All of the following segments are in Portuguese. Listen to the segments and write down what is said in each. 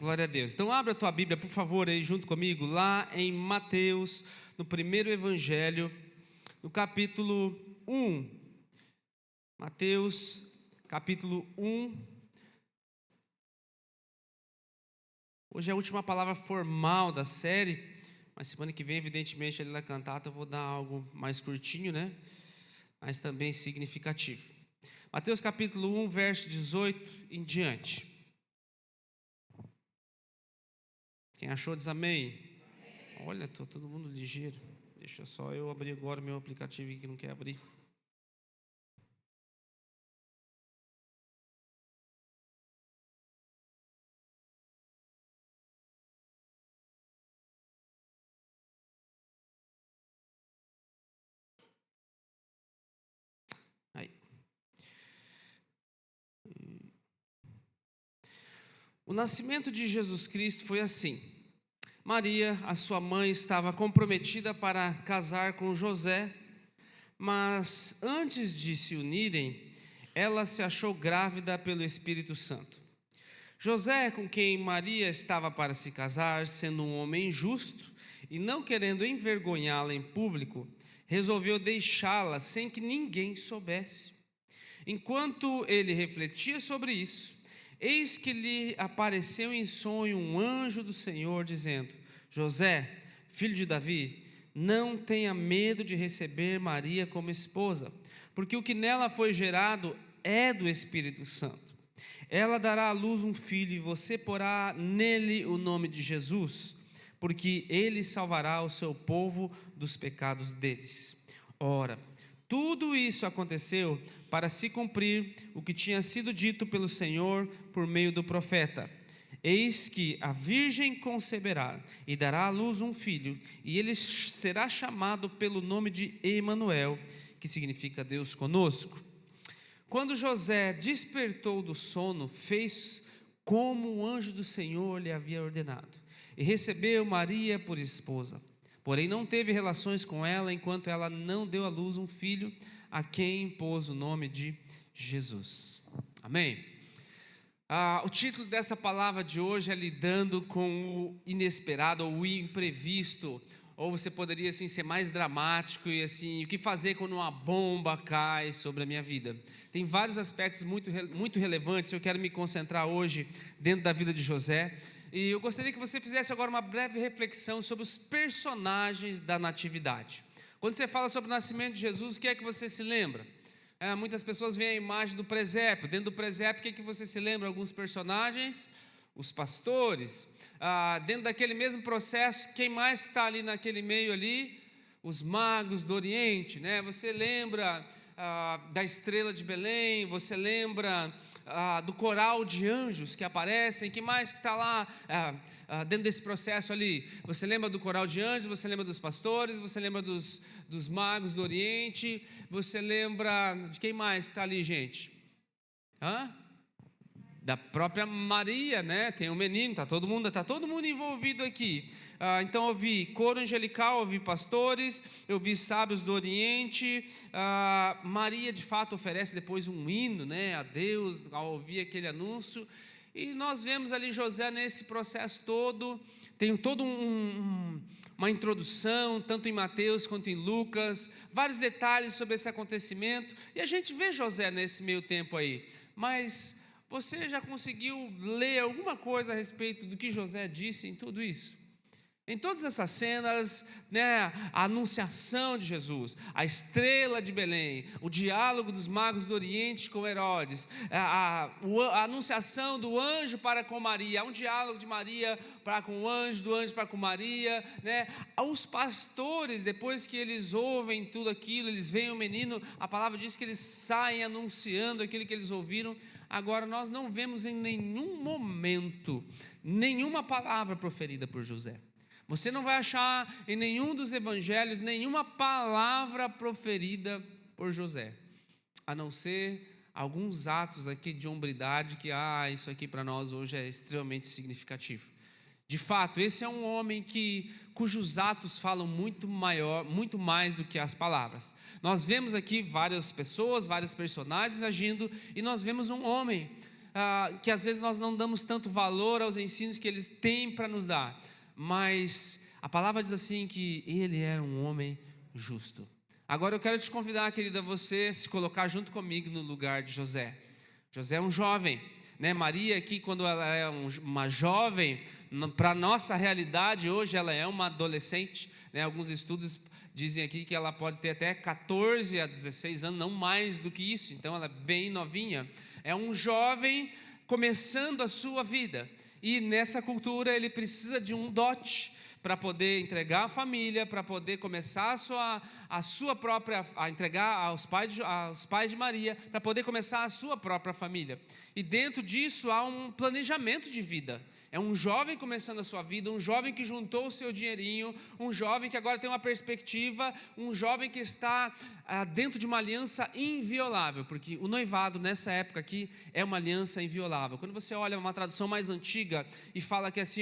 Glória a Deus. Então abra a tua Bíblia, por favor, aí junto comigo, lá em Mateus, no primeiro evangelho, no capítulo 1. Mateus, capítulo 1. Hoje é a última palavra formal da série, mas semana que vem, evidentemente, ali na cantata eu vou dar algo mais curtinho, né? Mas também significativo. Mateus capítulo 1, verso 18 em diante. Quem achou diz amém. Olha, estou todo mundo ligeiro. Deixa só eu abrir agora o meu aplicativo aqui que não quer abrir. Aí. O nascimento de Jesus Cristo foi assim. Maria, a sua mãe, estava comprometida para casar com José, mas antes de se unirem, ela se achou grávida pelo Espírito Santo. José, com quem Maria estava para se casar, sendo um homem justo e não querendo envergonhá-la em público, resolveu deixá-la sem que ninguém soubesse. Enquanto ele refletia sobre isso, eis que lhe apareceu em sonho um anjo do Senhor, dizendo: José, filho de Davi, não tenha medo de receber Maria como esposa, porque o que nela foi gerado é do Espírito Santo. Ela dará à luz um filho, e você porá nele o nome de Jesus, porque ele salvará o seu povo dos pecados deles. Ora, tudo isso aconteceu para se cumprir o que tinha sido dito pelo Senhor por meio do profeta: eis que a virgem conceberá e dará à luz um filho, e ele será chamado pelo nome de Emanuel, que significa Deus conosco. Quando José despertou do sono, fez como o anjo do Senhor lhe havia ordenado, e recebeu Maria por esposa. Porém não teve relações com ela, enquanto ela não deu à luz um filho, a quem pôs o nome de Jesus. Amém? O título dessa palavra de hoje é lidando com o inesperado ou o imprevisto, ou você poderia assim ser mais dramático e assim, o que fazer quando uma bomba cai sobre a minha vida. Tem vários aspectos muito relevantes. Eu quero me concentrar hoje dentro da vida de José, e eu gostaria que você fizesse agora uma breve reflexão sobre os personagens da natividade. Quando você fala sobre o nascimento de Jesus, o que é que você se lembra? Muitas pessoas veem a imagem do presépio. Dentro do presépio, o que é que você se lembra? Alguns personagens, os pastores. Dentro daquele mesmo processo, quem mais que está ali naquele meio ali? Os magos do Oriente, né? Você lembra da estrela de Belém? Você lembra do coral de anjos que aparecem? Que mais que está lá dentro desse processo ali? Você lembra do coral de anjos? Você lembra dos pastores? Você lembra dos magos do Oriente? Você lembra de quem mais que está ali, gente? Da própria Maria, né? Tem um menino, está todo mundo envolvido aqui. Então eu vi coro angelical, eu vi pastores, eu vi sábios do Oriente. Maria de fato oferece depois um hino, né, a Deus ao ouvir aquele anúncio. E nós vemos ali José nesse processo todo. Tem todo uma introdução, tanto em Mateus quanto em Lucas, vários detalhes sobre esse acontecimento. E a gente vê José nesse meio tempo aí. Mas você já conseguiu ler alguma coisa a respeito do que José disse em tudo isso? Em todas essas cenas, né, a anunciação de Jesus, a estrela de Belém, o diálogo dos magos do Oriente com Herodes, a anunciação do anjo para com Maria, há um diálogo de Maria para com o anjo, do anjo para com Maria, né? Os pastores, depois que eles ouvem tudo aquilo, eles veem o menino, a palavra diz que eles saem anunciando aquilo que eles ouviram. Agora nós não vemos em nenhum momento nenhuma palavra proferida por José. Você não vai achar em nenhum dos evangelhos nenhuma palavra proferida por José, a não ser alguns atos aqui de hombridade que, isso aqui para nós hoje é extremamente significativo. De fato, esse é um homem cujos atos falam muito mais do que as palavras. Nós vemos aqui várias pessoas, vários personagens agindo, e nós vemos um homem que às vezes nós não damos tanto valor aos ensinos que eles têm para nos dar, mas a palavra diz assim que ele era um homem justo. Agora eu quero te convidar, querida, você se colocar junto comigo no lugar de José. José é um jovem, né? Maria aqui, quando ela é uma jovem, para a nossa realidade hoje ela é uma adolescente, né? Alguns estudos dizem aqui que ela pode ter até 14 a 16 anos, não mais do que isso, então ela é bem novinha. É um jovem começando a sua vida, e nessa cultura ele precisa de um dote para poder entregar a família, para poder começar a entregar aos pais de Maria, para poder começar a sua própria família. E dentro disso há um planejamento de vida. É um jovem começando a sua vida, um jovem que juntou o seu dinheirinho, um jovem que agora tem uma perspectiva, um jovem que está dentro de uma aliança inviolável, porque o noivado nessa época aqui é uma aliança inviolável. Quando você olha uma tradução mais antiga e fala que assim,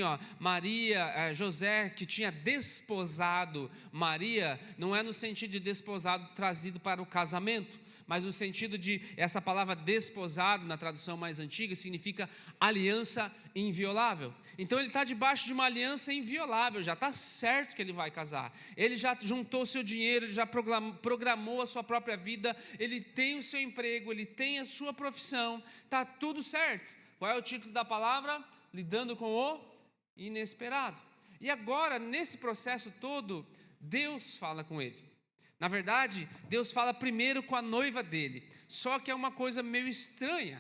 José que tinha desposado Maria, não é no sentido de desposado trazido para o casamento, mas no sentido de, essa palavra desposado, na tradução mais antiga, significa aliança inviolável. Então ele está debaixo de uma aliança inviolável, já está certo que ele vai casar, ele já juntou seu dinheiro, ele já programou a sua própria vida, ele tem o seu emprego, ele tem a sua profissão, está tudo certo. Qual é o título da palavra? Lidando com o inesperado. E agora, nesse processo todo, Deus fala com ele. Na verdade, Deus fala primeiro com a noiva dele, só que é uma coisa meio estranha.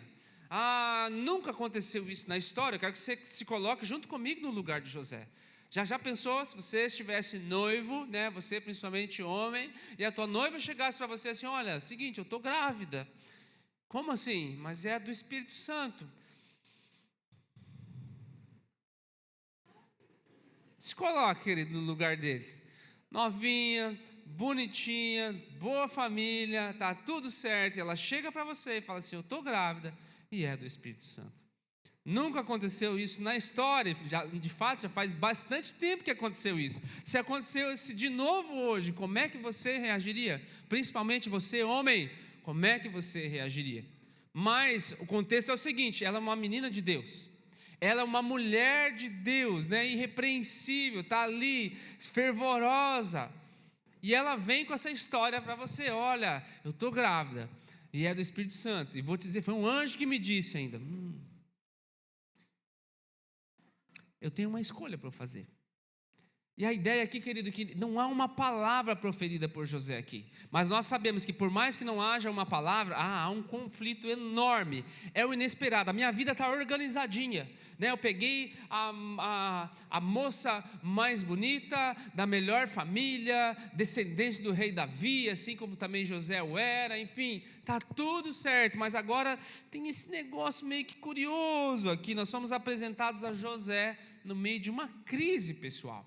Nunca aconteceu isso na história. Eu quero que você se coloque junto comigo no lugar de José. Já pensou se você estivesse noivo, né, você principalmente homem, e a tua noiva chegasse para você assim: olha, seguinte, eu estou grávida. Como assim? Mas é do Espírito Santo. Se coloque, querido, no lugar deles. Novinha, bonitinha, boa família, tá tudo certo, e ela chega para você e fala assim: eu estou grávida, e é do Espírito Santo. Nunca aconteceu isso na história, de fato já faz bastante tempo que aconteceu isso. Se acontecesse de novo hoje, como é que você reagiria? Principalmente você, homem, como é que você reagiria? Mas o contexto é o seguinte: ela é uma menina de Deus, ela é uma mulher de Deus, né, irrepreensível, está ali, fervorosa. E ela vem com essa história para você: olha, eu estou grávida, e é do Espírito Santo. E vou te dizer, foi um anjo que me disse ainda: eu tenho uma escolha para fazer. E a ideia aqui, querido, que não há uma palavra proferida por José aqui, mas nós sabemos que por mais que não haja uma palavra, há um conflito enorme, é o inesperado. A minha vida está organizadinha, né? Eu peguei a moça mais bonita, da melhor família, descendente do rei Davi, assim como também José o era, enfim, está tudo certo, mas agora tem esse negócio meio que curioso aqui. Nós somos apresentados a José no meio de uma crise pessoal,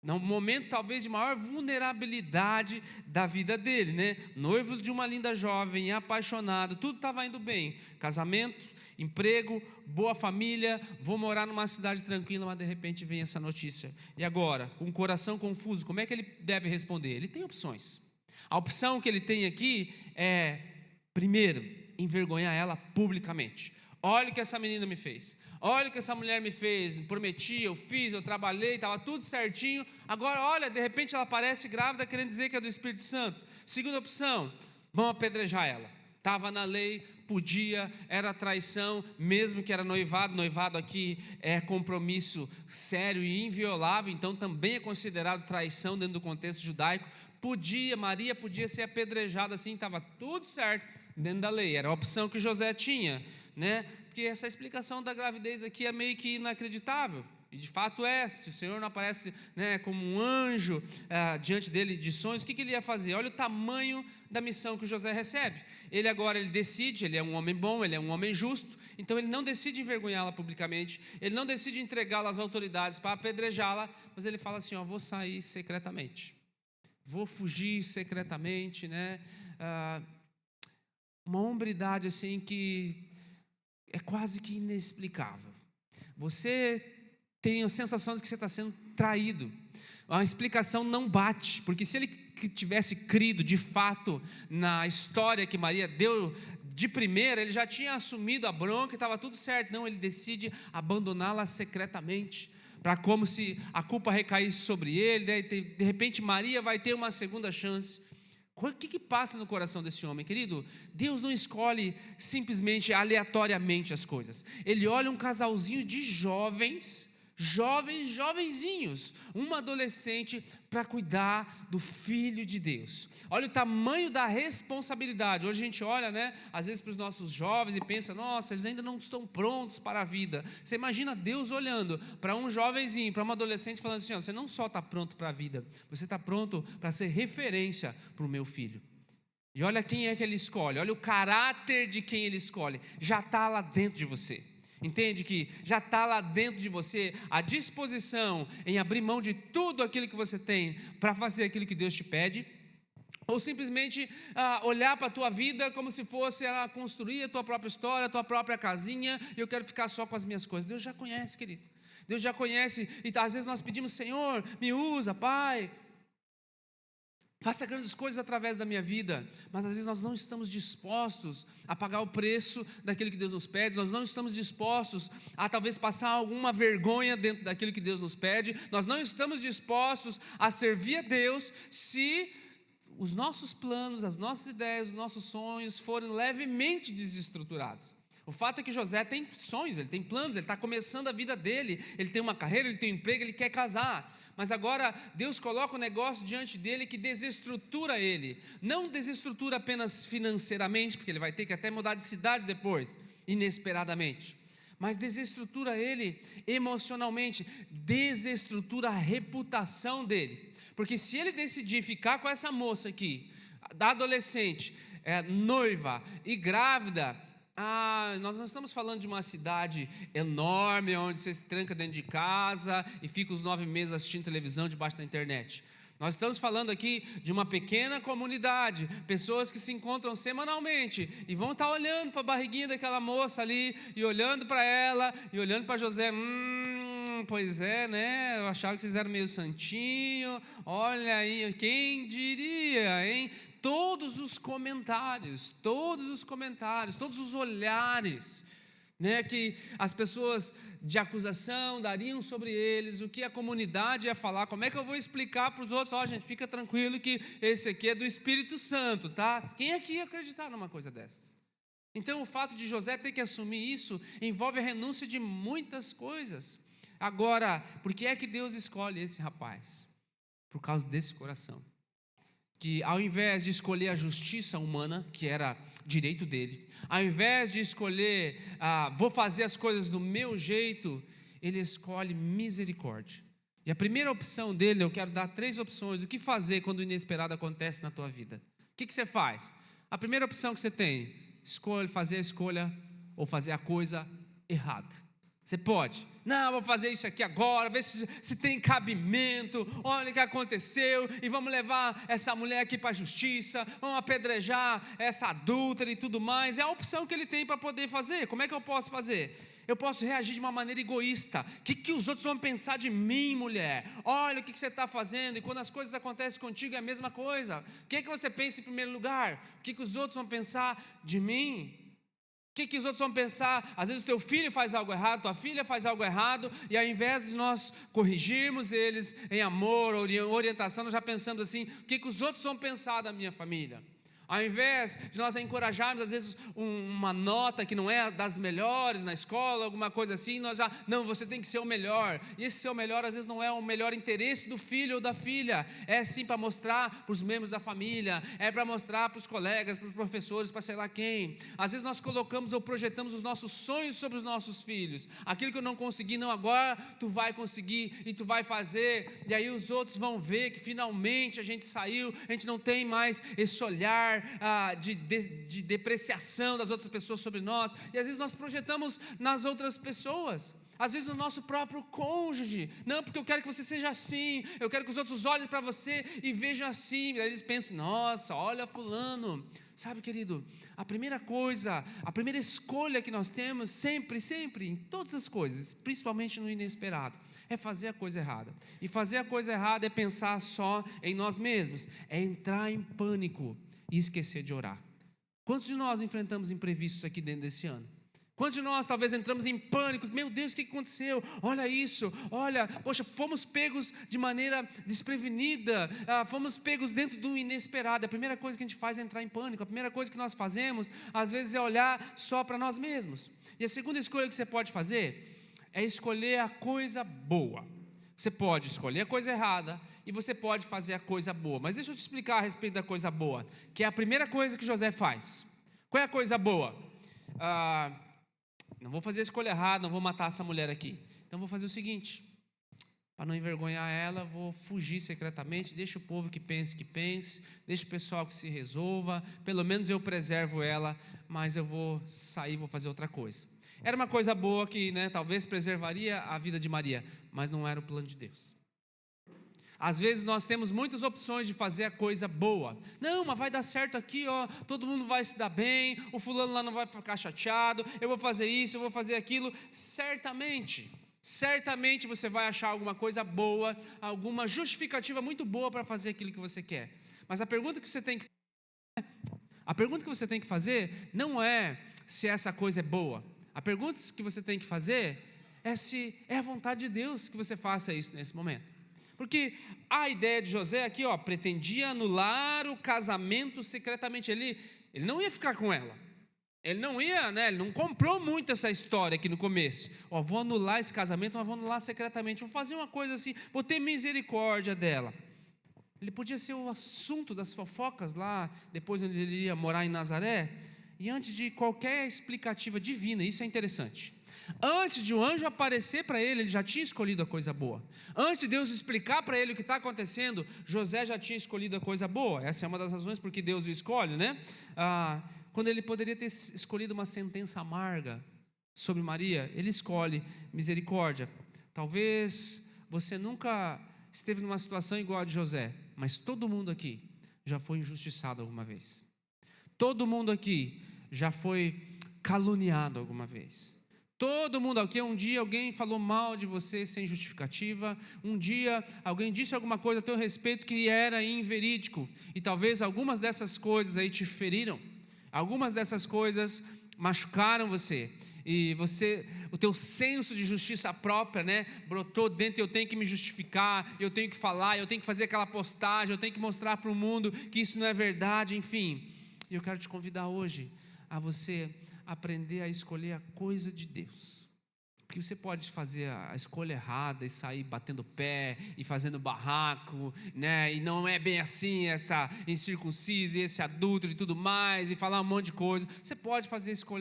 num momento talvez de maior vulnerabilidade da vida dele, né? Noivo de uma linda jovem, apaixonado, tudo estava indo bem, casamento, emprego, boa família, vou morar numa cidade tranquila, mas de repente vem essa notícia. E agora, com o coração confuso, como é que ele deve responder? Ele tem opções. A opção que ele tem aqui é, primeiro, envergonhar ela publicamente. Olha o que essa menina me fez, olha o que essa mulher me fez, prometi, eu fiz, eu trabalhei, estava tudo certinho, agora olha, de repente ela aparece grávida, querendo dizer que é do Espírito Santo. Segunda opção, vão apedrejar ela. Estava na lei, podia, era traição, mesmo que era noivado aqui é compromisso sério e inviolável, então também é considerado traição dentro do contexto judaico. Maria podia ser apedrejada assim, estava tudo certo dentro da lei, era a opção que José tinha, né? Porque essa explicação da gravidez aqui é meio que inacreditável, e de fato se o Senhor não aparece, né, como um anjo diante dele de sonhos, o que ele ia fazer? Olha o tamanho da missão que José recebe. Ele decide, ele é um homem bom, ele é um homem justo, então ele não decide envergonhá-la publicamente, ele não decide entregá-la às autoridades para apedrejá-la, mas ele fala assim: vou sair secretamente, vou fugir secretamente, né? Uma hombridade assim que é quase que inexplicável. Você tem a sensação de que você está sendo traído. A explicação não bate, porque se ele tivesse crido de fato na história que Maria deu de primeira, ele já tinha assumido a bronca e estava tudo certo. Não, ele decide abandoná-la secretamente, para como se a culpa recaísse sobre ele. Daí, de repente Maria vai ter uma segunda chance. O que passa no coração desse homem, querido? Deus não escolhe simplesmente aleatoriamente as coisas. Ele olha um casalzinho de jovenzinhos, uma adolescente, para cuidar do Filho de Deus. Olha o tamanho da responsabilidade. Hoje a gente olha, às vezes para os nossos jovens e pensa, nossa, eles ainda não estão prontos para a vida. Você imagina Deus olhando para um jovenzinho, para uma adolescente, falando assim, você não só está pronto para a vida, você está pronto para ser referência para o meu filho. E olha quem é que ele escolhe, olha o caráter de quem ele escolhe, já está lá dentro de você. Entende que já está lá dentro de você a disposição em abrir mão de tudo aquilo que você tem para fazer aquilo que Deus te pede? Ou simplesmente olhar para a tua vida como se fosse construir a tua própria história, a tua própria casinha, e eu quero ficar só com as minhas coisas? Deus já conhece, querido. Deus já conhece, e às vezes nós pedimos, Senhor, me usa, Pai, faça grandes coisas através da minha vida, mas às vezes nós não estamos dispostos a pagar o preço daquilo que Deus nos pede, nós não estamos dispostos a talvez passar alguma vergonha dentro daquilo que Deus nos pede, nós não estamos dispostos a servir a Deus se os nossos planos, as nossas ideias, os nossos sonhos forem levemente desestruturados. O fato é que José tem sonhos, ele tem planos, ele está começando a vida dele, ele tem uma carreira, ele tem um emprego, ele quer casar. Mas agora Deus coloca um negócio diante dele que desestrutura ele. Não desestrutura apenas financeiramente, porque ele vai ter que até mudar de cidade depois, inesperadamente. Mas desestrutura ele emocionalmente, desestrutura a reputação dele. Porque se ele decidir ficar com essa moça aqui, da adolescente, noiva e grávida, nós não estamos falando de uma cidade enorme, onde você se tranca dentro de casa e fica os 9 meses assistindo televisão debaixo da internet. Nós estamos falando aqui de uma pequena comunidade, pessoas que se encontram semanalmente e vão estar olhando para a barriguinha daquela moça ali, e olhando para ela, e olhando para José, pois é, eu achava que vocês eram meio santinho, olha aí, quem diria, hein? Todos os comentários, todos os olhares, que as pessoas de acusação dariam sobre eles, o que a comunidade ia falar, como é que eu vou explicar para os outros? Gente, fica tranquilo que esse aqui é do Espírito Santo, tá? Quem aqui ia acreditar numa coisa dessas? Então o fato de José ter que assumir isso, envolve a renúncia de muitas coisas. Agora, por que é que Deus escolhe esse rapaz? Por causa desse coração, que ao invés de escolher a justiça humana, que era direito dele, ao invés de escolher, vou fazer as coisas do meu jeito, ele escolhe misericórdia. E a primeira opção dele, eu quero dar 3 opções do que fazer quando o inesperado acontece na tua vida. O que você faz? A primeira opção que você tem, fazer a escolha ou fazer a coisa errada. Você pode, não, vou fazer isso aqui agora, ver se tem cabimento, olha o que aconteceu, e vamos levar essa mulher aqui para a justiça, vamos apedrejar essa adúltera e tudo mais. É a opção que ele tem para poder fazer. Como é que eu posso fazer? Eu posso reagir de uma maneira egoísta. O que os outros vão pensar de mim, mulher? Olha o que você está fazendo, e quando as coisas acontecem contigo é a mesma coisa. O que você pensa em primeiro lugar? O que os outros vão pensar de mim? O que os outros vão pensar? Às vezes o teu filho faz algo errado, tua filha faz algo errado, e ao invés de nós corrigirmos eles em amor ou em orientação, nós já pensando assim, o que os outros vão pensar da minha família? Ao invés de nós encorajarmos, às vezes, uma nota que não é das melhores na escola, alguma coisa assim, nós já, não, você tem que ser o melhor. E esse ser o melhor, às vezes, não é o melhor interesse do filho ou da filha. É sim para mostrar para os membros da família, é para mostrar para os colegas, para os professores, para sei lá quem. Às vezes nós colocamos ou projetamos os nossos sonhos sobre os nossos filhos. Aquilo que eu não consegui, não, agora tu vai conseguir e tu vai fazer. E aí os outros vão ver que finalmente a gente saiu, a gente não tem mais esse olhar de depreciação das outras pessoas sobre nós, e às vezes nós projetamos nas outras pessoas, às vezes no nosso próprio cônjuge, não, porque eu quero que você seja assim, eu quero que os outros olhem para você e vejam assim, e aí eles pensam, nossa, olha fulano. Sabe, querido, a primeira coisa, a primeira escolha que nós temos, sempre, em todas as coisas, principalmente no inesperado, é fazer a coisa errada. E fazer a coisa errada é pensar só em nós mesmos, é entrar em pânico e esquecer de orar. Quantos de nós enfrentamos imprevistos aqui dentro desse ano? Quantos de nós talvez entramos em pânico? Meu Deus, o que aconteceu? Olha isso, olha, poxa, fomos pegos de maneira desprevenida, fomos pegos dentro do inesperado. A primeira coisa que a gente faz é entrar em pânico. A primeira coisa que nós fazemos, às vezes, é olhar só para nós mesmos. E a segunda escolha que você pode fazer é escolher a coisa boa. Você pode escolher a coisa errada e você pode fazer a coisa boa. Mas deixa eu te explicar a respeito da coisa boa, que é a primeira coisa que José faz. Qual é a coisa boa? Não vou fazer a escolha errada, não vou matar essa mulher aqui. Então vou fazer o seguinte, para não envergonhar ela, vou fugir secretamente, deixa o povo que pense, deixa o pessoal que se resolva, pelo menos eu preservo ela, mas eu vou sair, vou fazer outra coisa. Era uma coisa boa que, talvez preservaria a vida de Maria, mas não era o plano de Deus. Às vezes nós temos muitas opções de fazer a coisa boa. Não, mas vai dar certo aqui, todo mundo vai se dar bem, o fulano lá não vai ficar chateado, eu vou fazer isso, eu vou fazer aquilo. Certamente você vai achar alguma coisa boa, alguma justificativa muito boa para fazer aquilo que você quer. Mas a pergunta que você tem que fazer não é se essa coisa é boa. A pergunta que você tem que fazer é se é a vontade de Deus que você faça isso nesse momento. Porque a ideia de José aqui, pretendia anular o casamento secretamente. Ele não ia ficar com ela. Ele não ia, ele não comprou muito essa história aqui no começo. Vou anular esse casamento, mas vou anular secretamente. Vou fazer uma coisa assim, vou ter misericórdia dela. Ele podia ser o assunto das fofocas lá, depois onde ele ia morar em Nazaré. E antes de qualquer explicativa divina, isso é interessante. Antes de um anjo aparecer para ele já tinha escolhido a coisa boa. Antes de Deus explicar para ele o que está acontecendo, José já tinha escolhido a coisa boa. Essa é uma das razões por que Deus o escolhe, quando ele poderia ter escolhido uma sentença amarga sobre Maria, ele escolhe misericórdia. Talvez você nunca esteve numa situação igual a de José, mas todo mundo aqui já foi injustiçado alguma vez. Todo mundo aqui já foi caluniado alguma vez. Todo mundo aqui, um dia alguém falou mal de você sem justificativa, um dia alguém disse alguma coisa a teu respeito que era inverídico, e talvez algumas dessas coisas aí te feriram, algumas dessas coisas machucaram você, e o teu senso de justiça própria, brotou dentro. Eu tenho que me justificar, eu tenho que falar, eu tenho que fazer aquela postagem, eu tenho que mostrar para o mundo que isso não é verdade, enfim. E eu quero te convidar hoje a você aprender a escolher a coisa de Deus. Porque você pode fazer a escolha errada e sair batendo pé e fazendo barraco, e não é bem assim, essa incircuncisa e esse adúltero e tudo mais, e falar um monte de coisa. Você pode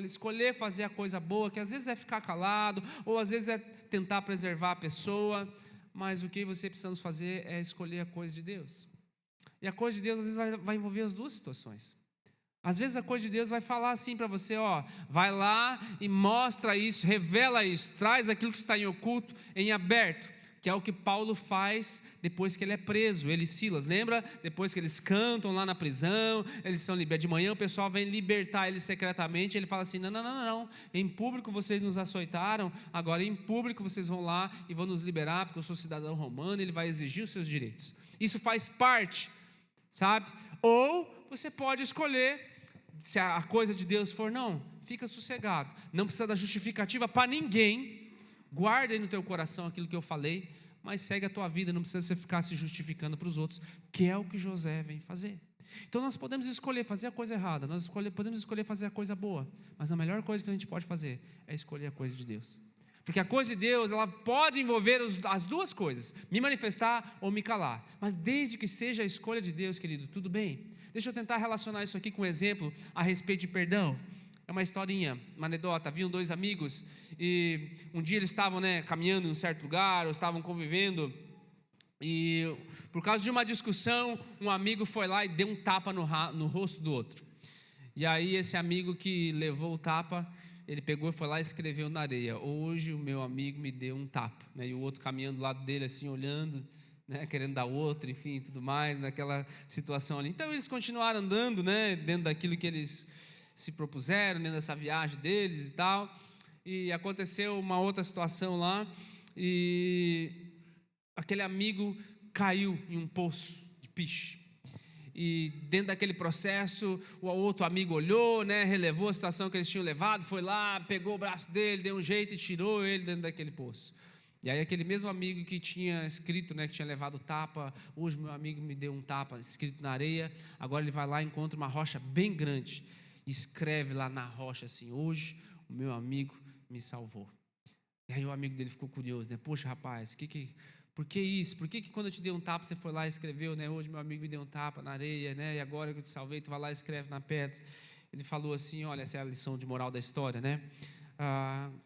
escolher fazer a coisa boa, que às vezes é ficar calado, ou às vezes é tentar preservar a pessoa, mas o que você precisa fazer é escolher a coisa de Deus. E a coisa de Deus às vezes vai envolver as duas situações. Às vezes a coisa de Deus vai falar assim para você, vai lá e mostra isso, revela isso, traz aquilo que está em oculto, em aberto, que é o que Paulo faz depois que ele é preso, ele e Silas, lembra? Depois que eles cantam lá na prisão, eles são libertos, de manhã o pessoal vem libertar eles secretamente, ele fala assim, não, em público vocês nos açoitaram, agora em público vocês vão lá e vão nos liberar, porque eu sou cidadão romano, ele vai exigir os seus direitos. Isso faz parte, sabe? Ou você pode escolher, se a coisa de Deus for, não, fica sossegado, não precisa dar justificativa para ninguém, guarda aí no teu coração aquilo que eu falei, mas segue a tua vida, não precisa você ficar se justificando para os outros, que é o que José vem fazer. Então nós podemos escolher fazer a coisa errada, podemos escolher fazer a coisa boa, mas a melhor coisa que a gente pode fazer é escolher a coisa de Deus. Porque a coisa de Deus, ela pode envolver as duas coisas, me manifestar ou me calar, mas desde que seja a escolha de Deus, querido, tudo bem. Deixa eu tentar relacionar isso aqui com um exemplo a respeito de perdão. É uma historinha, uma anedota. Haviam dois amigos e um dia eles estavam caminhando em um certo lugar, ou estavam convivendo, e por causa de uma discussão, um amigo foi lá e deu um tapa no rosto do outro. E aí esse amigo que levou o tapa, ele pegou e foi lá e escreveu na areia: hoje o meu amigo me deu um tapa, e o outro caminhando do lado dele assim, olhando, querendo dar outro, enfim, tudo mais, naquela situação ali. Então eles continuaram andando, dentro daquilo que eles se propuseram, dentro dessa viagem deles e tal, e aconteceu uma outra situação lá, e aquele amigo caiu em um poço de piche, e dentro daquele processo, o outro amigo olhou, né, relevou a situação que eles tinham levado, foi lá, pegou o braço dele, deu um jeito e tirou ele dentro daquele poço. E aí aquele mesmo amigo que tinha escrito, né, que tinha levado tapa, hoje meu amigo me deu um tapa escrito na areia, agora ele vai lá e encontra uma rocha bem grande, e escreve lá na rocha assim: hoje o meu amigo me salvou. E aí o amigo dele ficou curioso, né? Poxa, rapaz, por que isso? Por que quando eu te dei um tapa você foi lá e escreveu, né? Hoje meu amigo me deu um tapa na areia, né? E agora que eu te salvei, tu vai lá e escreve na pedra. Ele falou assim: olha, essa é a lição de moral da história, né?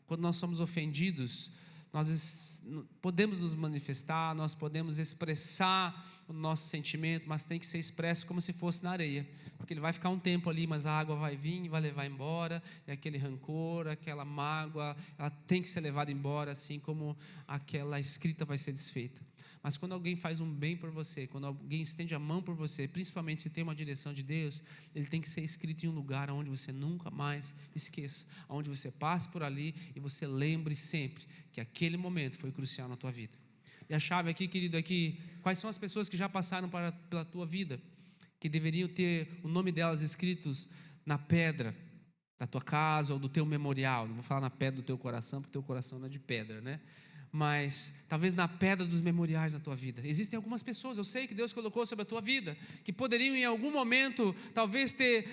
Quando nós somos ofendidos, nós podemos nos manifestar, nós podemos expressar o nosso sentimento, mas tem que ser expresso como se fosse na areia, porque ele vai ficar um tempo ali, mas a água vai vir e vai levar embora, e aquele rancor, aquela mágoa, ela tem que ser levada embora, assim como aquela escrita vai ser desfeita. Mas quando alguém faz um bem por você, quando alguém estende a mão por você, principalmente se tem uma direção de Deus, ele tem que ser escrito em um lugar onde você nunca mais esqueça, onde você passe por ali e você lembre sempre que aquele momento foi crucial na tua vida. E a chave aqui, querido, é que quais são as pessoas que já passaram pela tua vida, que deveriam ter o nome delas escritos na pedra da tua casa ou do teu memorial. Não vou falar na pedra do teu coração, porque o teu coração não é de pedra, né? Mas talvez na pedra dos memoriais da tua vida. Existem algumas pessoas, eu sei que Deus colocou sobre a tua vida, que poderiam em algum momento talvez ter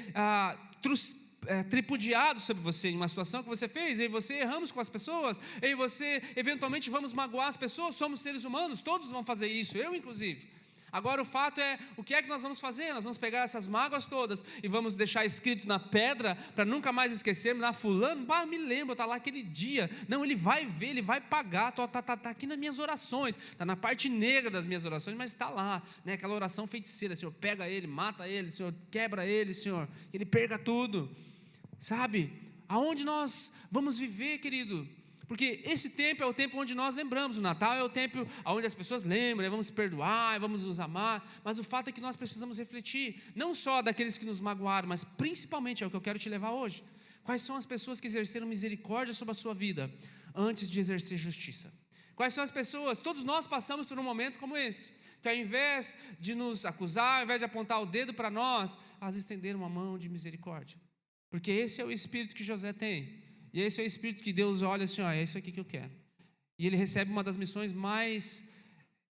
tripudiado sobre você em uma situação que você fez, e você erramos com as pessoas, e você eventualmente vamos magoar as pessoas. Somos seres humanos, todos vão fazer isso, eu inclusive. Agora o fato é, o que é que nós vamos fazer? Nós vamos pegar essas mágoas todas e vamos deixar escrito na pedra, para nunca mais esquecermos. Fulano, me lembro, está lá aquele dia. Não, ele vai ver, ele vai pagar, está aqui nas minhas orações, está na parte negra das minhas orações, mas está lá, né? Aquela oração feiticeira: Senhor, pega ele, mata ele, Senhor, quebra ele, Senhor, que ele perca tudo. Sabe, aonde nós vamos viver, querido? Porque esse tempo é o tempo onde nós lembramos. O Natal é o tempo onde as pessoas lembram, vamos se perdoar, vamos nos amar. Mas o fato é que nós precisamos refletir, não só daqueles que nos magoaram, mas principalmente, é o que eu quero te levar hoje: quais são as pessoas que exerceram misericórdia sobre a sua vida antes de exercer justiça? Quais são as pessoas? Todos nós passamos por um momento como esse, que ao invés de nos acusar, ao invés de apontar o dedo para nós, elas estenderam uma mão de misericórdia. Porque esse é o espírito que José tem. E esse é o espírito que Deus olha assim: é isso aqui que eu quero. E ele recebe uma das missões mais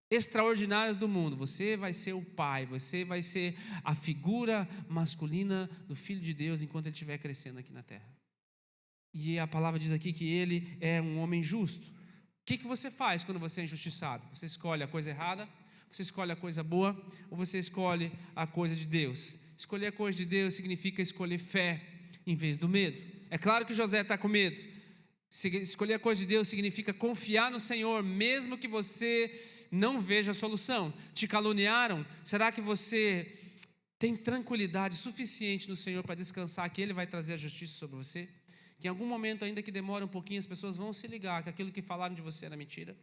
extraordinárias do mundo. Você vai ser o pai, você vai ser a figura masculina do Filho de Deus enquanto ele estiver crescendo aqui na terra. E a palavra diz aqui que ele é um homem justo. O que você faz quando você é injustiçado? Você escolhe a coisa errada, você escolhe a coisa boa, ou você escolhe a coisa de Deus? Escolher a coisa de Deus significa escolher fé em vez do medo. É claro que José está com medo. Escolher a coisa de Deus significa confiar no Senhor, mesmo que você não veja a solução. Te caluniaram? Será que você tem tranquilidade suficiente no Senhor para descansar que Ele vai trazer a justiça sobre você? Que em algum momento, ainda que demore um pouquinho, as pessoas vão se ligar que aquilo que falaram de você era mentira.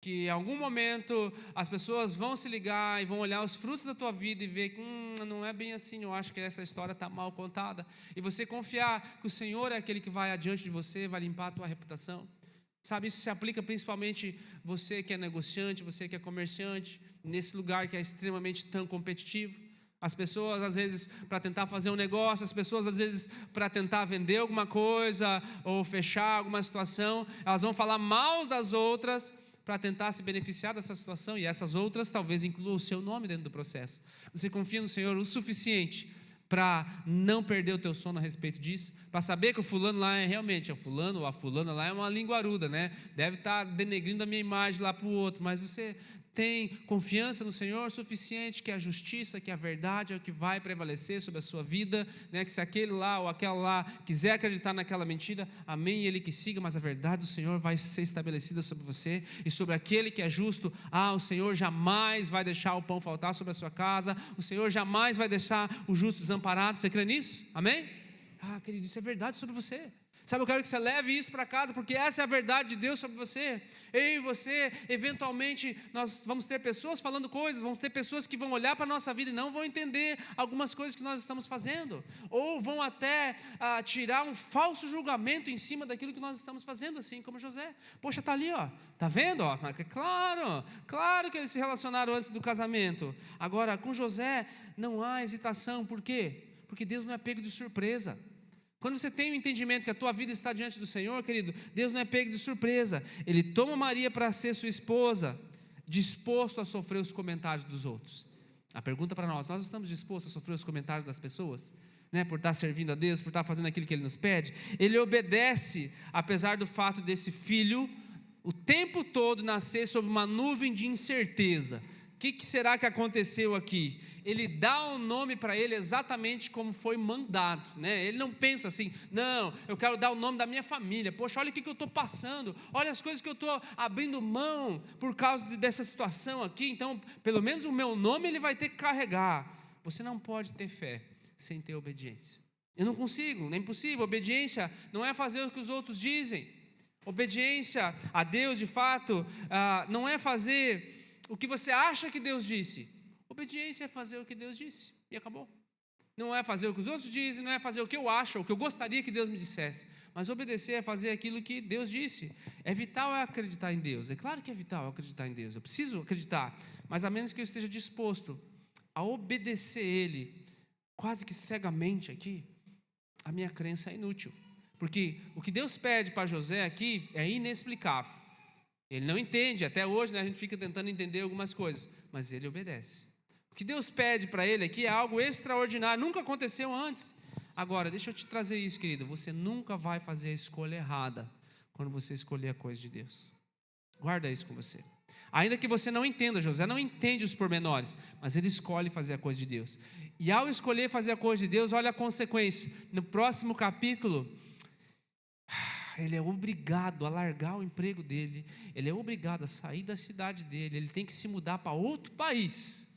Que em algum momento as pessoas vão se ligar e vão olhar os frutos da tua vida e ver que não é bem assim, eu acho que essa história está mal contada. E você confiar que o Senhor é aquele que vai adiante de você, vai limpar a tua reputação. Sabe, isso se aplica principalmente você que é negociante, você que é comerciante, nesse lugar que é extremamente tão competitivo. As pessoas às vezes para tentar fazer um negócio, as pessoas às vezes para tentar vender alguma coisa ou fechar alguma situação, elas vão falar mal das outras para tentar se beneficiar dessa situação, e essas outras talvez incluam o seu nome dentro do processo. Você confia no Senhor o suficiente para não perder o teu sono a respeito disso, para saber que o fulano lá é realmente, o fulano ou a fulana lá é uma linguaruda, né? Deve estar denegrindo a minha imagem lá para o outro, mas você tem confiança no Senhor o suficiente que a justiça, que a verdade é o que vai prevalecer sobre a sua vida, né? Que se aquele lá ou aquela lá quiser acreditar naquela mentira, amém, ele que siga, mas a verdade do Senhor vai ser estabelecida sobre você, e sobre aquele que é justo, o Senhor jamais vai deixar o pão faltar sobre a sua casa, o Senhor jamais vai deixar o justo desamparado. Você crê nisso? Amém? Querido, isso é verdade sobre você. Sabe, eu quero que você leve isso para casa, porque essa é a verdade de Deus sobre você. Eu e você, eventualmente, nós vamos ter pessoas falando coisas, vamos ter pessoas que vão olhar para a nossa vida e não vão entender algumas coisas que nós estamos fazendo, ou vão até tirar um falso julgamento em cima daquilo que nós estamos fazendo, assim como José. Poxa, está ali, ó, está vendo? Ó? Claro que eles se relacionaram antes do casamento. Agora, com José, não há hesitação, por quê? Porque Deus não é pego de surpresa. Quando você tem o entendimento que a tua vida está diante do Senhor, querido, Deus não é pego de surpresa. Ele toma Maria para ser sua esposa, disposto a sofrer os comentários dos outros. A pergunta para nós estamos dispostos a sofrer os comentários das pessoas? Por estar servindo a Deus, por estar fazendo aquilo que Ele nos pede? Ele obedece, apesar do fato desse filho, o tempo todo nascer sob uma nuvem de incerteza. O que será que aconteceu aqui? Ele dá um nome para ele exatamente como foi mandado, Ele não pensa assim, não, eu quero dar o nome da minha família, poxa, olha o que eu estou passando, olha as coisas que eu estou abrindo mão por causa dessa situação aqui, então, pelo menos o meu nome ele vai ter que carregar. Você não pode ter fé sem ter obediência. Eu não consigo, é impossível. Obediência não é fazer o que os outros dizem. Obediência a Deus, de fato, não é fazer o que você acha que Deus disse. Obediência é fazer o que Deus disse, e acabou. Não é fazer o que os outros dizem, não é fazer o que eu acho, o que eu gostaria que Deus me dissesse, mas obedecer é fazer aquilo que Deus disse. É vital acreditar em Deus, é claro que é vital acreditar em Deus, eu preciso acreditar, mas a menos que eu esteja disposto a obedecer Ele, quase que cegamente aqui, a minha crença é inútil, porque o que Deus pede para José aqui é inexplicável. Ele não entende, até hoje, a gente fica tentando entender algumas coisas, mas ele obedece. O que Deus pede para ele aqui é algo extraordinário, nunca aconteceu antes. Agora, deixa eu te trazer isso, querido, você nunca vai fazer a escolha errada quando você escolher a coisa de Deus. Guarda isso com você. Ainda que você não entenda, José não entende os pormenores, mas ele escolhe fazer a coisa de Deus. E ao escolher fazer a coisa de Deus, olha a consequência. No próximo capítulo, ele é obrigado a largar o emprego dele, ele é obrigado a sair da cidade dele, ele tem que se mudar para outro país,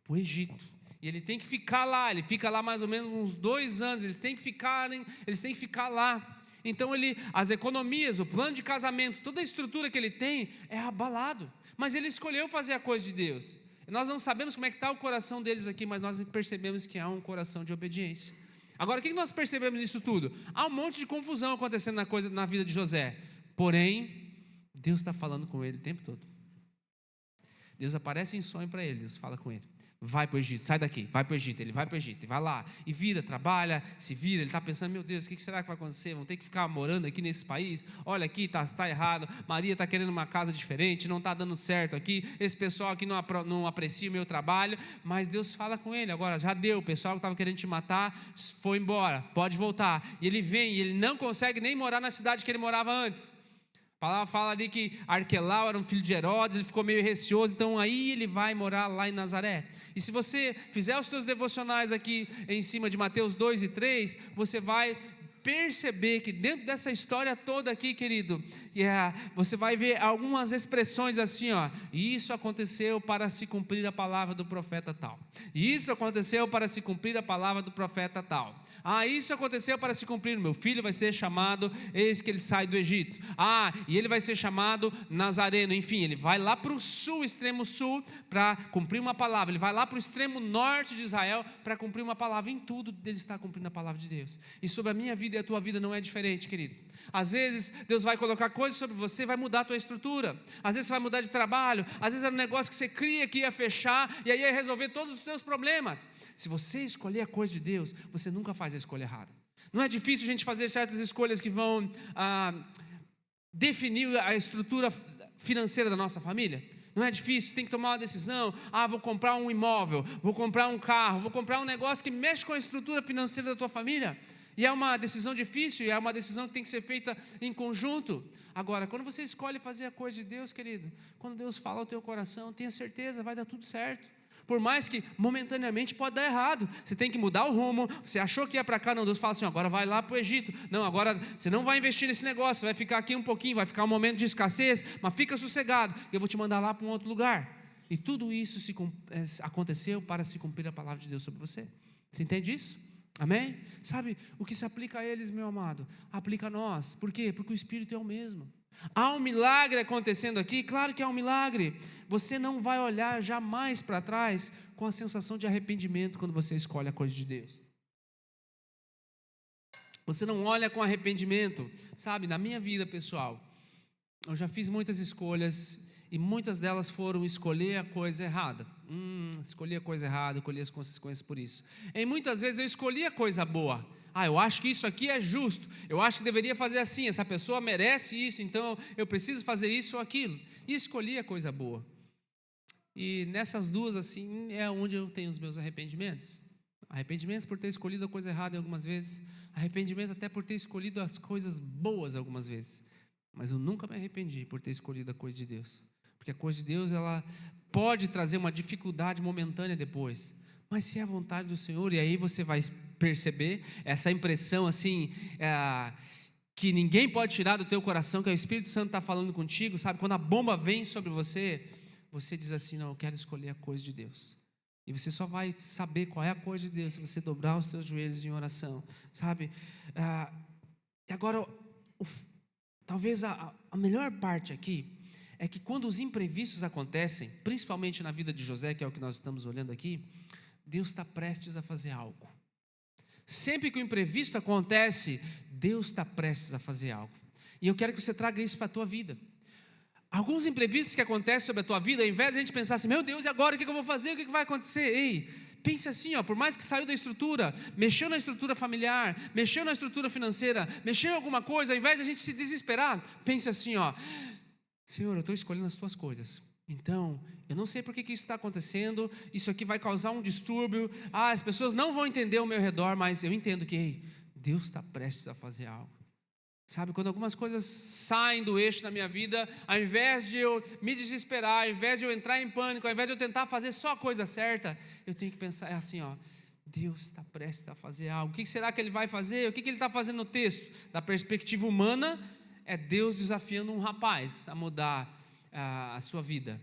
para o Egito, e ele tem que ficar lá, ele fica lá mais ou menos uns 2 anos, eles têm que ficar lá. Então as economias, o plano de casamento, toda a estrutura que ele tem é abalado, mas ele escolheu fazer a coisa de Deus. Nós não sabemos como é que está o coração deles aqui, mas nós percebemos que há um coração de obediência. Agora, o que nós percebemos nisso tudo? Há um monte de confusão acontecendo na vida de José, porém, Deus está falando com ele o tempo todo. Deus aparece em sonho para ele, Deus fala com ele, vai para o Egito, sai daqui, vai para o Egito. Ele vai para o Egito, vai lá, e vira, trabalha, se vira. Ele está pensando, meu Deus, o que será que vai acontecer? Vão ter que ficar morando aqui nesse país? Olha aqui, está errado, Maria está querendo uma casa diferente, não está dando certo aqui, esse pessoal aqui não aprecia o meu trabalho, mas Deus fala com ele, agora já deu, o pessoal que estava querendo te matar, foi embora, pode voltar. E ele vem, e ele não consegue nem morar na cidade que ele morava antes. A palavra fala ali que Arquelau era um filho de Herodes, ele ficou meio receoso, então aí ele vai morar lá em Nazaré. E se você fizer os seus devocionais aqui em cima de Mateus 2 e 3, você vai perceber que dentro dessa história toda aqui, querido, você vai ver algumas expressões assim, isso aconteceu para se cumprir a palavra do profeta tal, isso aconteceu para se cumprir a palavra do profeta tal, isso aconteceu para se cumprir, meu filho vai ser chamado, eis que ele sai do Egito, e ele vai ser chamado Nazareno, enfim, ele vai lá para o sul, extremo sul, para cumprir uma palavra, ele vai lá para o extremo norte de Israel, para cumprir uma palavra. Em tudo ele está cumprindo a palavra de Deus, e sobre a minha vida e a tua vida não é diferente, querido. Às vezes Deus vai colocar coisas sobre você, vai mudar a tua estrutura, às vezes você vai mudar de trabalho, às vezes era um negócio que você cria que ia fechar, e aí ia resolver todos os teus problemas. Se você escolher a coisa de Deus, você nunca faz a escolha errada. Não é difícil a gente fazer certas escolhas que vão definir a estrutura financeira da nossa família. Não é difícil, tem que tomar uma decisão, vou comprar um imóvel, vou comprar um carro, vou comprar um negócio que mexe com a estrutura financeira da tua família. E é uma decisão difícil, e é uma decisão que tem que ser feita em conjunto. Agora, quando você escolhe fazer a coisa de Deus, querido, quando Deus fala ao teu coração, tenha certeza, vai dar tudo certo. Por mais que momentaneamente pode dar errado, você tem que mudar o rumo, você achou que ia para cá, não, Deus fala assim, agora vai lá para o Egito, não, agora você não vai investir nesse negócio, você vai ficar aqui um pouquinho, vai ficar um momento de escassez, mas fica sossegado, eu vou te mandar lá para um outro lugar. E tudo isso aconteceu para se cumprir a palavra de Deus sobre você. Você entende isso? Amém? Sabe, o que se aplica a eles, meu amado, aplica a nós. Por quê? Porque o Espírito é o mesmo. Há um milagre acontecendo aqui? Claro que há um milagre. Você não vai olhar jamais para trás com a sensação de arrependimento quando você escolhe a coisa de Deus. Você não olha com arrependimento. Sabe, na minha vida pessoal, eu já fiz muitas escolhas e muitas delas foram escolher a coisa errada. Escolhi a coisa errada, colhi as consequências por isso. E muitas vezes eu escolhi a coisa boa. Eu acho que isso aqui é justo, eu acho que deveria fazer assim, essa pessoa merece isso, então eu preciso fazer isso ou aquilo. E escolhi a coisa boa. E nessas duas, assim, é onde eu tenho os meus arrependimentos. Arrependimentos por ter escolhido a coisa errada algumas vezes, arrependimento até por ter escolhido as coisas boas algumas vezes. Mas eu nunca me arrependi por ter escolhido a coisa de Deus. Porque a coisa de Deus, ela pode trazer uma dificuldade momentânea depois. Mas se é a vontade do Senhor, e aí você vai perceber essa impressão assim, que ninguém pode tirar do teu coração, que o Espírito Santo está falando contigo, sabe? Quando a bomba vem sobre você, você diz assim, não, eu quero escolher a coisa de Deus. E você só vai saber qual é a coisa de Deus se você dobrar os teus joelhos em oração, sabe? E agora, talvez a melhor parte aqui é que quando os imprevistos acontecem, principalmente na vida de José, que é o que nós estamos olhando aqui, Deus está prestes a fazer algo. Sempre que o imprevisto acontece, Deus está prestes a fazer algo. E eu quero que você traga isso para a tua vida. Alguns imprevistos que acontecem sobre a tua vida, ao invés de a gente pensar assim, meu Deus, e agora o que eu vou fazer, o que vai acontecer? Ei, pense assim, por mais que saiu da estrutura, mexeu na estrutura familiar, mexeu na estrutura financeira, mexeu em alguma coisa, ao invés de a gente se desesperar, pense assim, Senhor, eu estou escolhendo as tuas coisas. Então, eu não sei por que isso está acontecendo, isso aqui vai causar um distúrbio, as pessoas não vão entender ao meu redor, mas eu entendo que, Deus está prestes a fazer algo. Sabe, quando algumas coisas saem do eixo na minha vida, ao invés de eu me desesperar, ao invés de eu entrar em pânico, ao invés de eu tentar fazer só a coisa certa, eu tenho que pensar assim, Deus está prestes a fazer algo. O que será que Ele vai fazer? O que Ele está fazendo no texto? Da perspectiva humana, é Deus desafiando um rapaz a mudar a sua vida,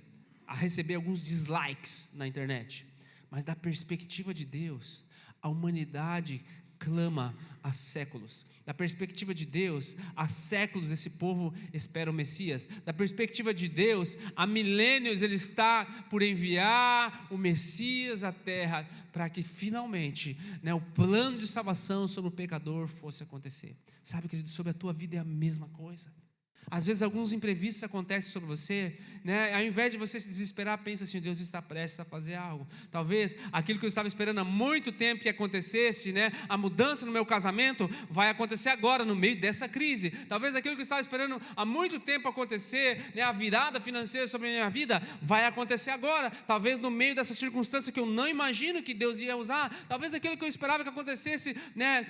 a receber alguns dislikes na internet. Mas da perspectiva de Deus, a humanidade clama há séculos. Da perspectiva de Deus, há séculos esse povo espera o Messias. Da perspectiva de Deus, há milênios Ele está por enviar o Messias à terra, para que finalmente, o plano de salvação sobre o pecador fosse acontecer. Sabe, querido, sobre a tua vida é a mesma coisa. Às vezes alguns imprevistos acontecem sobre você, ao invés de você se desesperar, pensa assim, Deus está prestes a fazer algo. Talvez aquilo que eu estava esperando há muito tempo que acontecesse, a mudança no meu casamento, vai acontecer agora no meio dessa crise. Talvez aquilo que eu estava esperando há muito tempo acontecer, a virada financeira sobre a minha vida, vai acontecer agora. Talvez no meio dessa circunstância que eu não imagino que Deus ia usar, talvez aquilo que eu esperava que acontecesse,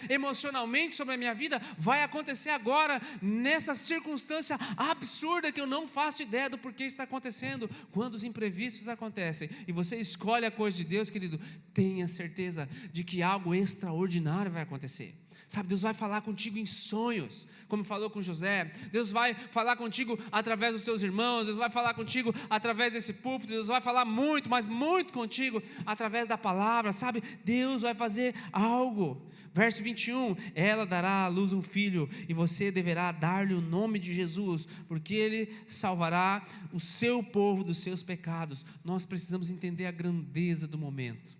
emocionalmente sobre a minha vida, vai acontecer agora, nessa circunstância absurda que eu não faço ideia do porquê está acontecendo. Quando os imprevistos acontecem e você escolhe a coisa de Deus, querido, tenha certeza de que algo extraordinário vai acontecer. Sabe, Deus vai falar contigo em sonhos, como falou com José. Deus vai falar contigo através dos teus irmãos. Deus vai falar contigo através desse púlpito. Deus vai falar muito, mas muito contigo através da palavra, sabe? Deus vai fazer algo. Verso 21, ela dará à luz um filho, e você deverá dar-lhe o nome de Jesus, porque ele salvará o seu povo dos seus pecados. Nós precisamos entender a grandeza do momento.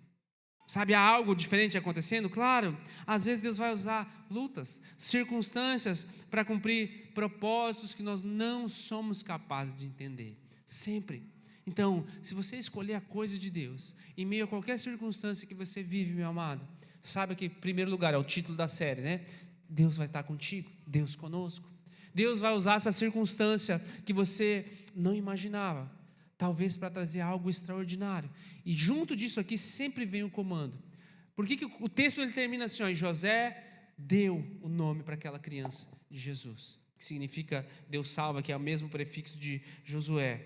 Sabe, há algo diferente acontecendo? Claro, às vezes Deus vai usar lutas, circunstâncias para cumprir propósitos que nós não somos capazes de entender, sempre. Então, se você escolher a coisa de Deus, em meio a qualquer circunstância que você vive, meu amado, saiba que, em primeiro lugar, é o título da série, Deus vai estar contigo, Deus conosco. Deus vai usar essa circunstância que você não imaginava, talvez para trazer algo extraordinário. E junto disso aqui sempre vem o comando. Por que o texto ele termina assim? E José deu o nome para aquela criança de Jesus, que significa Deus salva, que é o mesmo prefixo de Josué.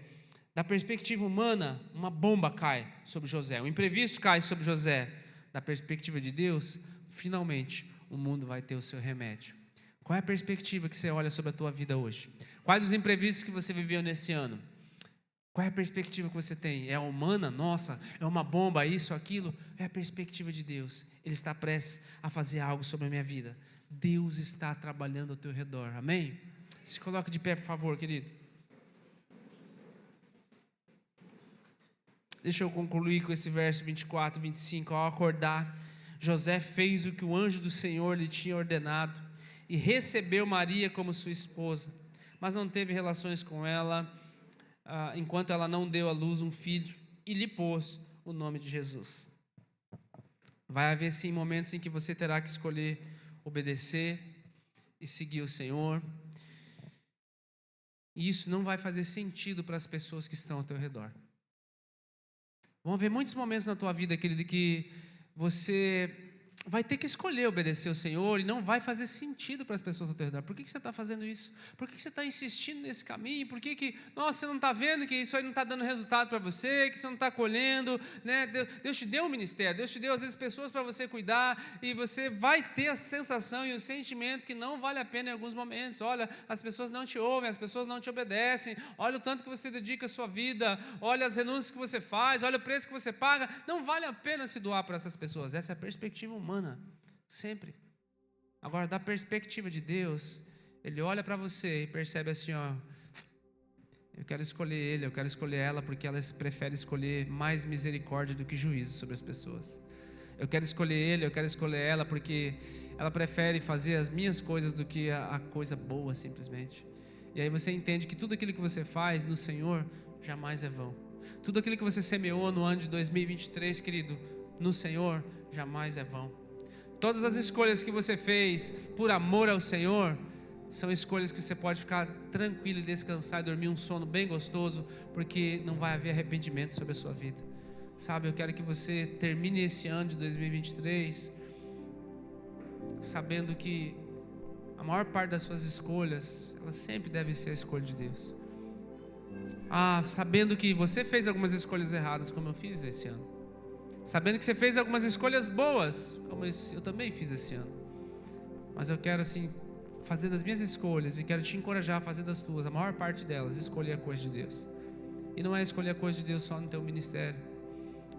Da perspectiva humana, uma bomba cai sobre José, um imprevisto cai sobre José. Da perspectiva de Deus, finalmente o mundo vai ter o seu remédio. Qual é a perspectiva que você olha sobre a tua vida hoje? Quais os imprevistos que você viveu nesse ano? Qual é a perspectiva que você tem? É a humana? Nossa, é uma bomba, isso, aquilo? É a perspectiva de Deus. Ele está prestes a fazer algo sobre a minha vida. Deus está trabalhando ao teu redor, amém? Se coloque de pé, por favor, querido. Deixa eu concluir com esse verso 24, 25. Ao acordar, José fez o que o anjo do Senhor lhe tinha ordenado e recebeu Maria como sua esposa, mas não teve relações com ela enquanto ela não deu à luz um filho, e lhe pôs o nome de Jesus. Vai haver sim momentos em que você terá que escolher obedecer e seguir o Senhor, e isso não vai fazer sentido para as pessoas que estão ao teu redor. Vão haver muitos momentos na tua vida, querido, que você vai ter que escolher obedecer ao Senhor e não vai fazer sentido para as pessoas ao teu redor. Por que você está fazendo isso? Por que você está insistindo nesse caminho? Por que nossa, você não está vendo que isso aí não está dando resultado para você, que você não está colhendo, né? Deus te deu um ministério, Deus te deu às vezes pessoas para você cuidar, e você vai ter a sensação e o sentimento que não vale a pena em alguns momentos. Olha, as pessoas não te ouvem, as pessoas não te obedecem, olha o tanto que você dedica a sua vida, olha as renúncias que você faz, olha o preço que você paga, não vale a pena se doar para essas pessoas. Essa é a perspectiva humana, sempre. Agora, da perspectiva de Deus, Ele olha para você e percebe assim, ó, eu quero escolher ele, eu quero escolher ela, porque elas preferem escolher mais misericórdia do que juízo sobre as pessoas. Eu quero escolher ele, eu quero escolher ela, porque ela prefere fazer as minhas coisas do que a coisa boa, simplesmente. E aí você entende que tudo aquilo que você faz no Senhor jamais é vão. Tudo aquilo que você semeou no ano de 2023, querido, no Senhor jamais é vão. Todas as escolhas que você fez por amor ao Senhor são escolhas que você pode ficar tranquilo e descansar e dormir um sono bem gostoso, porque não vai haver arrependimento sobre a sua vida. Sabe, eu quero que você termine esse ano de 2023 sabendo que a maior parte das suas escolhas, elas sempre devem ser a escolha de Deus. Sabendo que você fez algumas escolhas erradas, como eu fiz esse ano. Sabendo que você fez algumas escolhas boas, como eu também fiz esse ano. Mas eu quero assim, fazer das minhas escolhas, e quero te encorajar a fazer das tuas, a maior parte delas, escolher a coisa de Deus. E não é escolher a coisa de Deus só no teu ministério,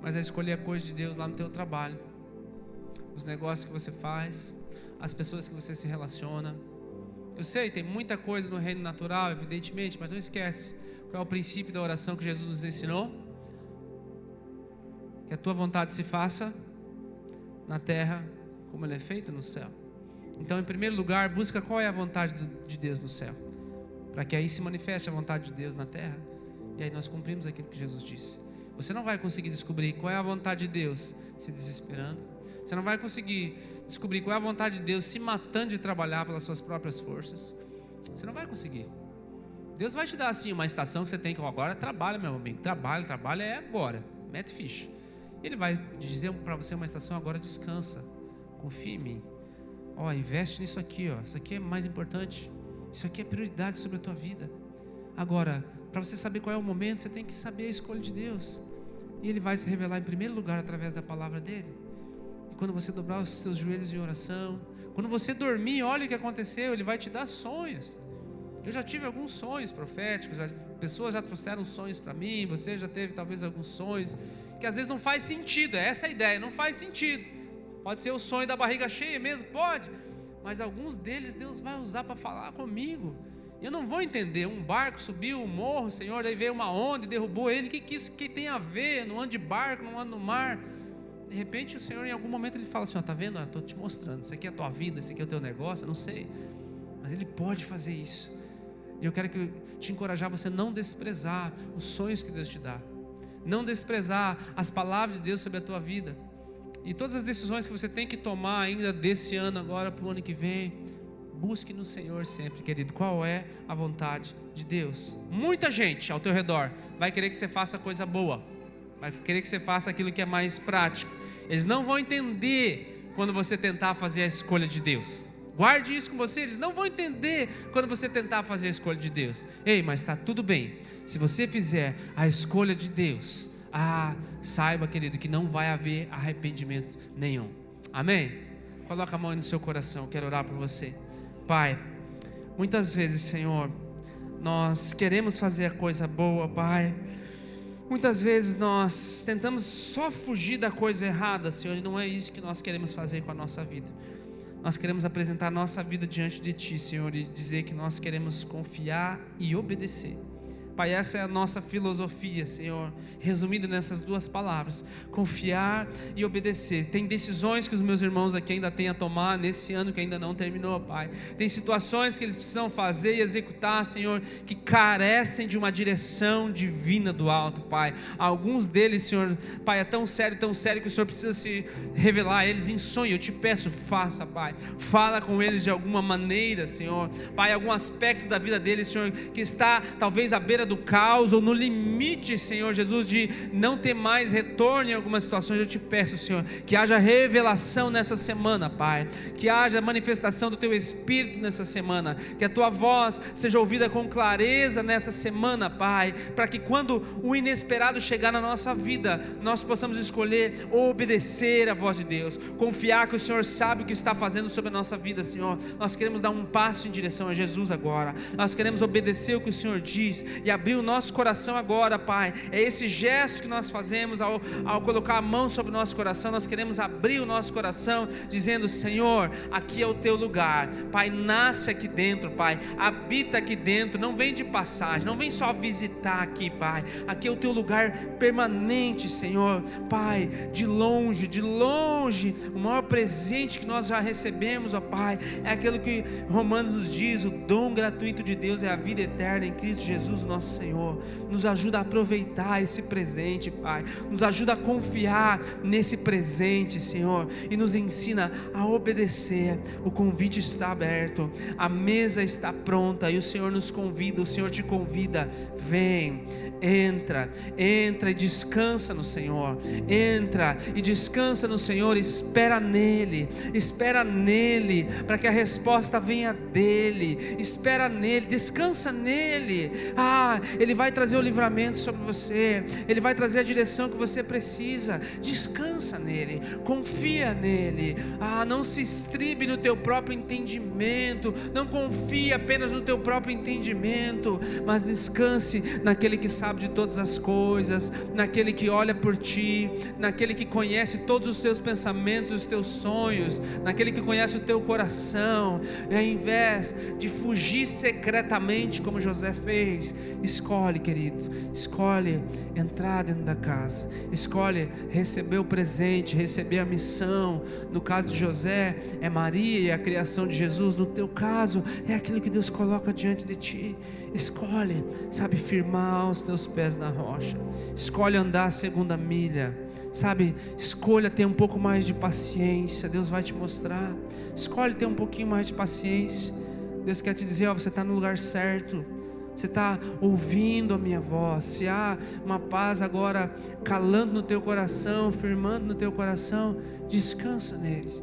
mas é escolher a coisa de Deus lá no teu trabalho, os negócios que você faz, as pessoas que você se relaciona. Eu sei, tem muita coisa no reino natural, evidentemente, mas não esquece qual é o princípio da oração que Jesus nos ensinou: que a tua vontade se faça na terra como ela é feita no céu. Então, em primeiro lugar, busca qual é a vontade de Deus no céu, para que aí se manifeste a vontade de Deus na terra, e aí nós cumprimos aquilo que Jesus disse. Você não vai conseguir descobrir qual é a vontade de Deus se desesperando. Você não vai conseguir descobrir qual é a vontade de Deus se matando de trabalhar pelas suas próprias forças. Você não vai conseguir. Deus vai te dar assim uma estação que você tem que agora trabalha, meu amigo, trabalha é agora, mete ficha. Ele vai dizer para você uma estação: agora descansa, confia em mim. Investe nisso aqui, isso aqui é mais importante, isso aqui é prioridade sobre a tua vida. Agora, para você saber qual é o momento, você tem que saber a escolha de Deus, e Ele vai se revelar em primeiro lugar através da palavra dEle. E quando você dobrar os seus joelhos em oração, quando você dormir, olha o que aconteceu, Ele vai te dar sonhos. Eu já tive alguns sonhos proféticos, pessoas já trouxeram sonhos para mim, você já teve talvez alguns sonhos, que às vezes não faz sentido, essa é a ideia, não faz sentido. Pode ser o sonho da barriga cheia mesmo, pode, mas alguns deles Deus vai usar para falar comigo. Eu não vou entender. Um barco subiu um morro, Senhor, daí veio uma onda e derrubou ele. O que isso que tem a ver? Não ando de barco, não ando no mar. De repente o Senhor, em algum momento, Ele fala assim: está vendo? Estou te mostrando, isso aqui é a tua vida, isso aqui é o teu negócio, eu não sei, mas Ele pode fazer isso. E eu quero te encorajar a você não desprezar os sonhos que Deus te dá, não desprezar as palavras de Deus sobre a tua vida. E todas as decisões que você tem que tomar ainda desse ano agora para o ano que vem, busque no Senhor sempre, querido, qual é a vontade de Deus. Muita gente ao teu redor vai querer que você faça coisa boa, vai querer que você faça aquilo que é mais prático. Eles não vão entender quando você tentar fazer a escolha de Deus. Guarde isso com você, eles não vão entender quando você tentar fazer a escolha de Deus. Ei, mas está tudo bem, se você fizer a escolha de Deus, saiba, querido, que não vai haver arrependimento nenhum. Amém? Coloca a mão aí no seu coração, quero orar por você. Pai, muitas vezes, Senhor, nós queremos fazer a coisa boa, Pai, Muitas vezes nós tentamos só fugir da coisa errada, Senhor, e não é isso que nós queremos fazer com a nossa vida. Nós queremos apresentar a nossa vida diante de Ti, Senhor, e dizer que nós queremos confiar e obedecer. Pai, essa é a nossa filosofia, Senhor, resumida nessas duas palavras: confiar e obedecer. Tem decisões que os meus irmãos aqui ainda têm a tomar nesse ano que ainda não terminou, Pai. Tem situações que eles precisam fazer e executar, Senhor, que carecem de uma direção divina do alto, Pai. Alguns deles, Senhor, Pai, é tão sério que o Senhor precisa se revelar a eles em sonho. Eu te peço, faça, Pai. Fala com eles de alguma maneira, Senhor. Pai, algum aspecto da vida deles, Senhor, que está talvez à beira do caos ou no limite, Senhor Jesus, de não ter mais retorno em algumas situações. Eu te peço, Senhor, que haja revelação nessa semana, Pai, que haja manifestação do Teu Espírito nessa semana, que a Tua voz seja ouvida com clareza nessa semana, Pai, para que quando o inesperado chegar na nossa vida, nós possamos escolher obedecer a voz de Deus, confiar que o Senhor sabe o que está fazendo sobre a nossa vida, Senhor. Nós queremos dar um passo em direção a Jesus agora, nós queremos obedecer o que o Senhor diz e abrir o nosso coração agora, Pai. É esse gesto que nós fazemos ao colocar a mão sobre o nosso coração. Nós queremos abrir o nosso coração dizendo: Senhor, aqui é o Teu lugar, Pai, nasce aqui dentro, Pai, habita aqui dentro, não vem de passagem, não vem só visitar aqui, Pai, aqui é o Teu lugar permanente, Senhor. Pai, de longe, o maior presente que nós já recebemos, ó Pai, é aquilo que Romanos nos diz: o dom gratuito de Deus é a vida eterna em Cristo Jesus, o nosso Senhor. Nos ajuda a aproveitar esse presente, Pai, nos ajuda a confiar nesse presente, Senhor, e nos ensina a obedecer. O convite está aberto, a mesa está pronta e o Senhor nos convida, o Senhor te convida: vem, entra e descansa no Senhor, entra e descansa no Senhor, espera nele, para que a resposta venha dele, espera nele, descansa nele. Ele vai trazer o livramento sobre você, Ele vai trazer a direção que você precisa. Descansa nele, confia nele. Não se estribe no teu próprio entendimento, não confie apenas no teu próprio entendimento, mas descanse naquele que sabe de todas as coisas, naquele que olha por ti, naquele que conhece todos os teus pensamentos, os teus sonhos, naquele que conhece o teu coração. E ao invés de fugir secretamente como José fez, escolhe, querido, escolhe entrar dentro da casa, escolhe receber o presente, receber a missão. No caso de José é Maria e a criação de Jesus. No teu caso é aquilo que Deus coloca diante de ti. Escolhe, sabe, firmar os teus pés na rocha, escolhe andar a segunda milha, sabe, escolha ter um pouco mais de paciência. Deus vai te mostrar. Escolhe ter um pouquinho mais de paciência. Deus quer te dizer: você está no lugar certo, você está ouvindo a minha voz. Se há uma paz agora calando no teu coração, firmando no teu coração, descansa nele,